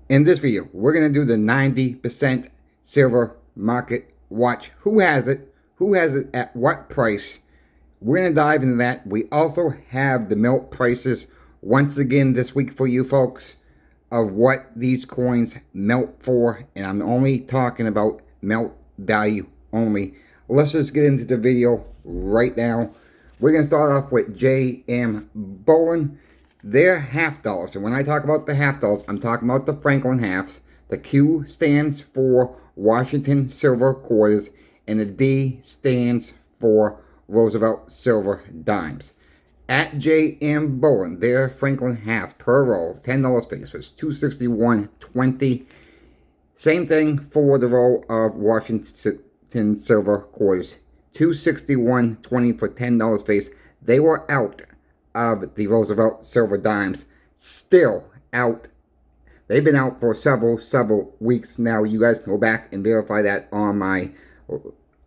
In this video, we're going to do the 90% silver market watch. Who has it? Who has it at what price? We're going to dive into that. We also have the melt prices once again this week for you folks of what these coins melt for. And I'm only talking about melt value only. Let's just get into the video right now. We're going to start off with JM Bullion. They're half dollars. And when I talk about the half dollars, I'm talking about the Franklin halves. The Q stands for Washington Silver Quarters, and the D stands for Roosevelt Silver Dimes. At JM Bullion, their Franklin halves per roll, $10 face was $261.20. Same thing for the roll of Washington Silver Quarters, $261.20 for $10 face. They were out of the Roosevelt Silver Dimes, still out. They've been out for several weeks now. You guys can go back and verify that on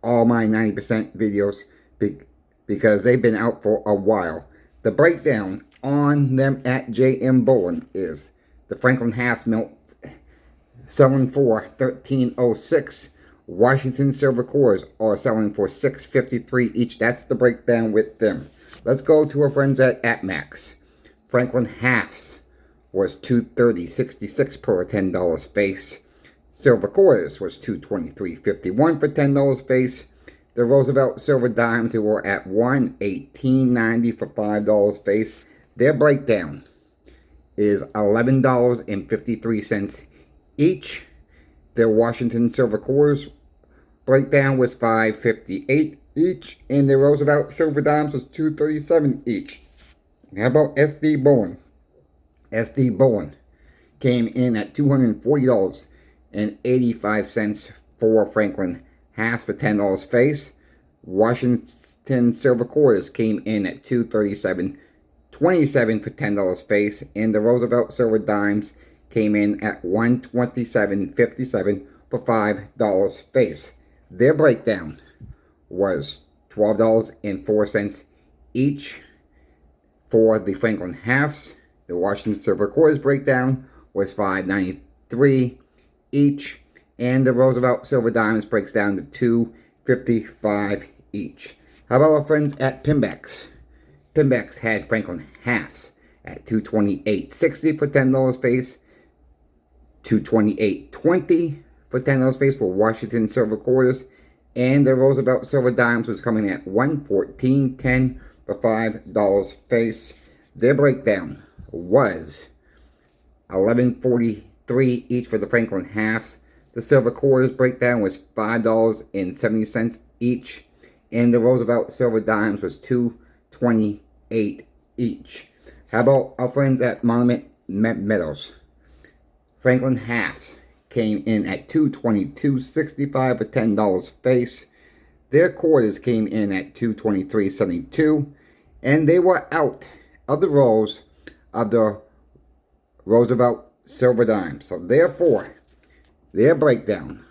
all my 90% videos because they've been out for a while. The breakdown on them at JM Bullion is the Franklin halves melt selling for $13.06. Washington Silver Cores are selling for $6.53 each. That's the breakdown with them. Let's go to our friends at APMEX. Franklin halves was $230.66 per $10 face. Silver Quarters was $223.51 for $10 face. The Roosevelt Silver Dimes, they were at $118.90 for $5 face. Their breakdown is $11.53 each. Their Washington Silver Quarters breakdown was $5.58 each, and the Roosevelt Silver Dimes was $2.37 each. How about SD Bullion? SD Bullion came in at $240.85 for Franklin halves for $10 face. Washington Silver Quarters came in at $237.27 for $10 face, and the Roosevelt Silver Dimes came in at $127.57 for $5 face. Their breakdown was $12.04 each for the Franklin halves. The Washington Silver Quarters breakdown was $5.93 each, and the Roosevelt Silver Dimes breaks down to $2.55 each. How about our friends at Pimbex? Pimbex had Franklin halves at $228.60 for $10 face, $228.20 for $10 face for Washington Silver Quarters, and the Roosevelt Silver Dimes was coming at $114.10 for $5 face. Their breakdown was $11.43 each for the Franklin halves. The Silver Quarters breakdown was $5.70 each, and the Roosevelt Silver Dimes was $2.28 each. How about our friends at Monument Metals? Franklin halves came in at $222.65 for $10 face. Their quarters came in at $223.72, and they were out of the rolls of the Roosevelt Silver Dimes. So therefore, their breakdown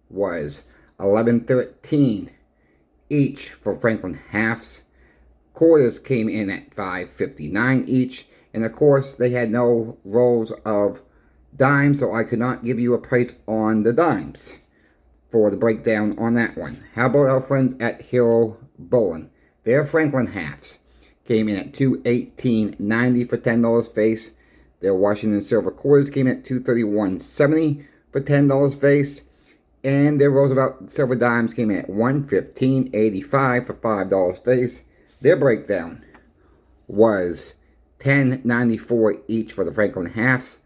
was $11.13 each for Franklin halves. Quarters came in at $5.59 each, and of course they had no rolls of dimes, so I could not give you a price on the dimes for the breakdown on that one. How about our friends at Hero Bullion? Their Franklin halves came in at $218.90 for $10 face. Their Washington Silver Quarters came in at $231.70 for $10 face, and their Roosevelt Silver Dimes came in at $115.85 for $5 face. Their breakdown was $10.94 each for the Franklin halves.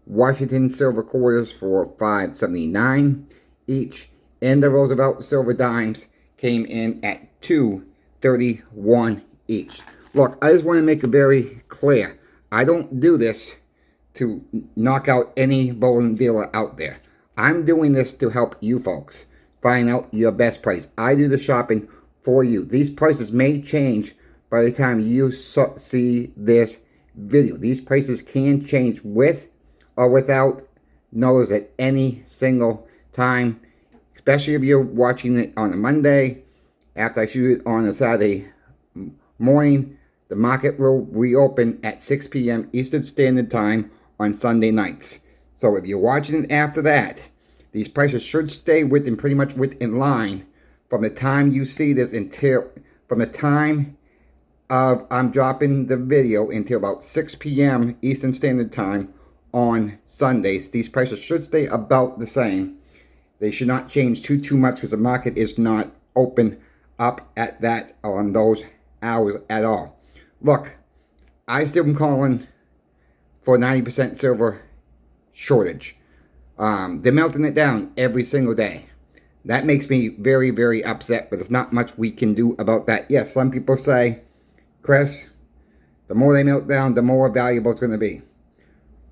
Washington Silver Quarters for $5.79 each, and the Roosevelt Silver Dimes came in at $2.31 each. Look, I just want to make it very clear. I don't do this to knock out any bullion dealer out there. I'm doing this to help you folks find out your best price. I do the shopping for you. These prices may change by the time you see this video. These prices can change with or without notice at any single time, especially if you're watching it on a Monday after I shoot it on a Saturday morning. The market will reopen at 6 p.m. Eastern Standard Time on Sunday nights. So if you're watching it after that, these prices should stay within pretty much within line from the time you see this until, from the time of I'm dropping the video until about 6 p.m. Eastern Standard Time on Sundays. These prices should stay about the same. They should not change too much because the market is not open up at that on those hours at all. Look, I still am calling for 90% silver shortage. They're melting it down every single day. That makes me very, very upset, but there's not much we can do about that. Yes, some people say, Chris, the more they melt down, the more valuable it's going to be.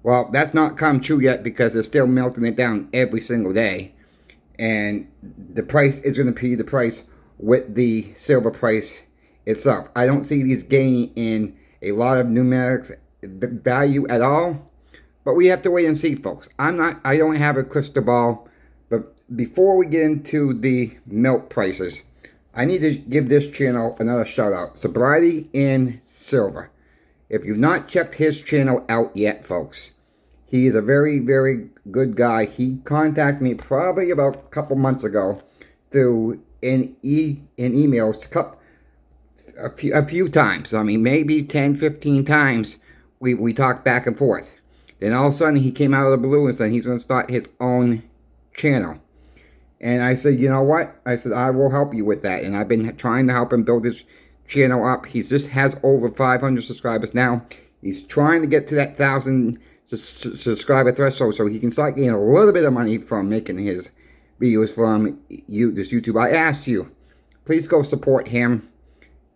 Well, that's not come true yet because they're still melting it down every single day. And the price is going to be the price with the silver price itself. I don't see these gaining in a lot of numeric value at all. But we have to wait and see, folks. I don't have a crystal ball. But before we get into the melt prices, I need to give this channel another shout out. Sobriety in Silver. If you've not checked his channel out yet, folks, he is a very, very good guy. He contacted me probably about a couple months ago through in emails a few times. I mean, maybe 10, 15 times we talked back and forth. Then all of a sudden he came out of the blue and said he's going to start his own channel. And I said, you know what? I said, I will help you with that. And I've been trying to help him build his channel up. He just has over 500 subscribers now. He's trying to get to that 1,000 subscriber threshold so he can start getting a little bit of money from making his videos from this YouTube. I ask you, please go support him.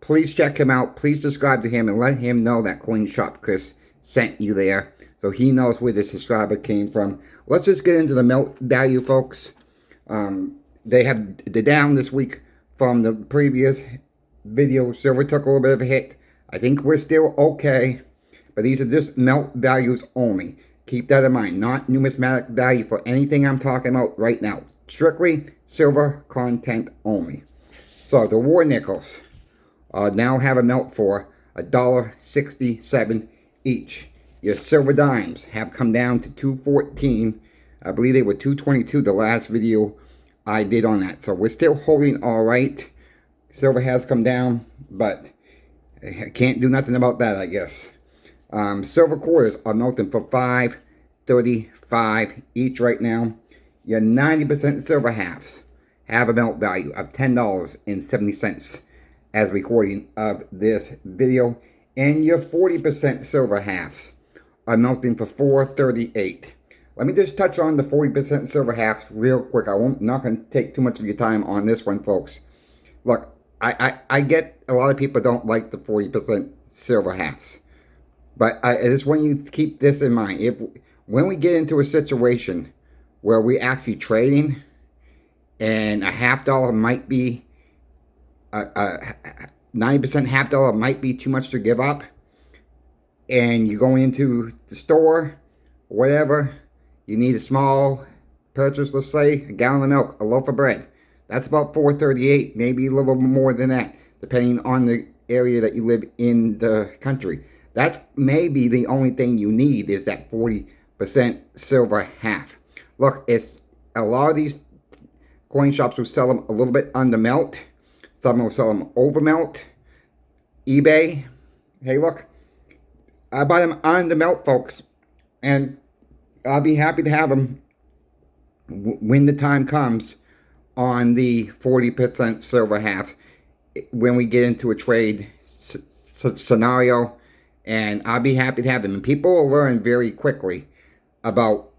Please check him out. Please subscribe to him and let him know that Coin Shop Chris sent you there so he knows where the subscriber came from. Let's just get into the melt value, folks. They're down this week from the previous video. Silver took a little bit of a hit. I think we're still okay, but these are just melt values only. Keep that in mind. Not numismatic value for anything I'm talking about right now. Strictly silver content only. So the war nickels now have a melt for $1.67 each. Your silver dimes have come down to $2.14. I believe they were $2.22 the last video I did on that. So we're still holding all right. Silver has come down, but I can't do nothing about that, I guess. Silver quarters are melting for $5.35 each right now. Your 90% silver halves have a melt value of $10.70 as recording of this video. And your 40% silver halves are melting for $4.38. Let me just touch on the 40% silver halves real quick. Not going to take too much of your time on this one, folks. Look, I get a lot of people don't like the 40% silver halves. But I just want you to keep this in mind. When we get into a situation where we're actually trading and a $0.50 might be, 90% $0.50 might be too much to give up, and you're going into the store, whatever, you need a small purchase, let's say, a gallon of milk, a loaf of bread. That's about $4.38, maybe a little more than that, depending on the area that you live in the country. That's maybe the only thing you need is that 40% silver half. Look, it's a lot of these coin shops will sell them a little bit under melt. Some will sell them over melt. eBay, hey look, I buy them on the melt, folks, and I'll be happy to have them when the time comes on the 40% silver half when we get into a trade scenario, and I'll be happy to have them. And people will learn very quickly about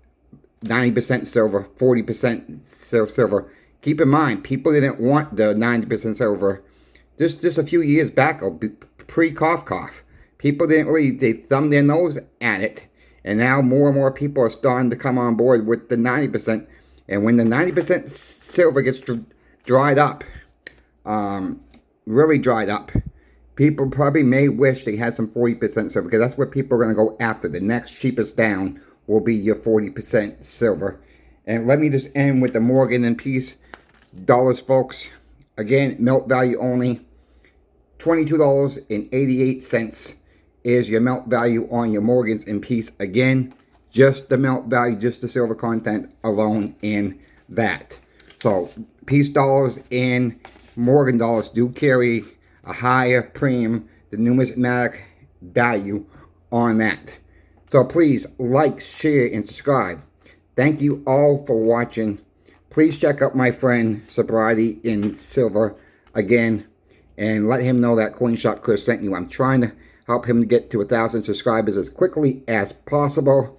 90% silver, 40% silver. Keep in mind, people didn't want the 90% silver just a few years back, pre-cough. People didn't really, they thumbed their nose at it. And now more and more people are starting to come on board with the 90%. And when the 90% silver gets dried up, really dried up, people probably may wish they had some 40% silver, because that's what people are going to go after. The next cheapest down will be your 40% silver. And let me just end with the Morgan and Peace dollars, folks. Again, melt value only. $22.88 is your melt value on your Morgans and Peace. Again, just the melt value, just the silver content alone in that. So Peace dollars and Morgan dollars do carry a higher premium, the numismatic value on that. So please like, share, and subscribe. Thank you all for watching. Please check out my friend Sobriety in Silver again, and let him know that CoinShop Chris sent you. I'm trying to help him get to 1,000 subscribers as quickly as possible.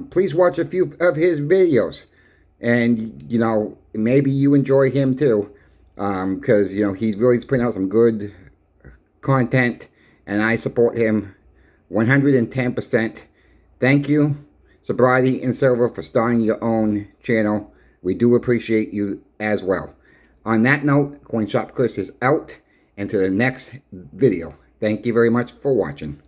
Please watch a few of his videos, and you know, maybe you enjoy him too, because you know, he's really putting out some good content, and I support him 110%. Thank you, Sobriety in Silver, for starting your own channel. We do appreciate you as well. On that note, CoinShop Chris is out, and to the next video. Thank you very much for watching.